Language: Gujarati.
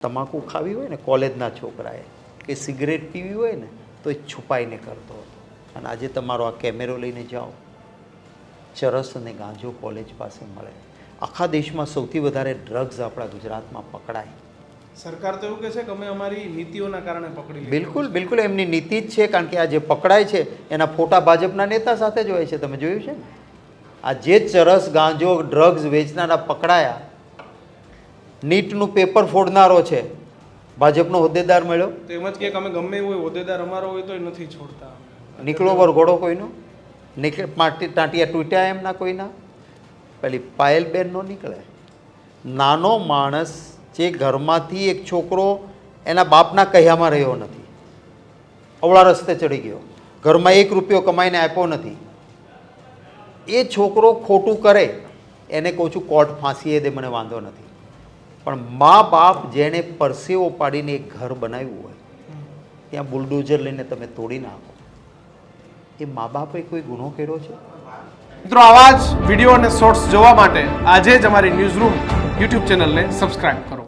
તમાકુ ખાવી હોય ને કોલેજના છોકરાએ કે સિગરેટ પીવી હોય ને તો એ છુપાઈને કરતો હતો અને આજે તમારો આ કેમેરો લઈને જાઓ ચરસ અને ગાંજો કોલેજ પાસે મળે આખા દેશમાં સૌથી વધારે ડ્રગ્સ આપણા ગુજરાતમાં પકડાય સરકાર તો એવું કહે છે કે અમે અમારી નીતિઓના કારણે પકડી લીધી બિલકુલ બિલકુલ એમની નીતિ જ છે કારણ કે આ જે પકડાય છે એના ફોટા ભાજપના નેતા સાથે જ હોય છે તમે જોયું છે ને આ જે ચરસ ગાંજો ડ્રગ્સ વેચનારા પકડાયા નીટનું પેપર ફોડનારો છે ભાજપનો હોદ્દેદાર મળ્યો તો એમ જ કે અમે ગમે એવું હોય હોદ્દેદાર અમારો હોય તો નથી છોડતા નીકળો વરઘોડો કોઈનો ટાંટિયા તૂટ્યા એમના કોઈના પેલી પાયલબેન નો નીકળે નાનો માણસ જે ઘરમાંથી એક છોકરો એના બાપના કહ્યામાં રહ્યો નથી અવળા રસ્તે ચડી ગયો ઘરમાં 1 રૂપિયો કમાઈને આપ્યો નથી એ છોકરો ખોટું કરે એને કહું છું કોર્ટ ફાંસીએ દે મને વાંધો નથી પણ મા બાપ જેણે પરસેવો પાડીને એક ઘર બનાવ્યું હોય ત્યાં બુલડોઝર લઈને તમે તોડી નાખો એ મા બાપે કોઈ ગુનો કર્યો છે મિત્રો આવા જ વિડીયો અને શોર્ટ્સ જોવા માટે આજે જ અમારી ન્યૂઝ રૂમ યુટ્યુબ ચેનલને સબસ્ક્રાઇબ કરો.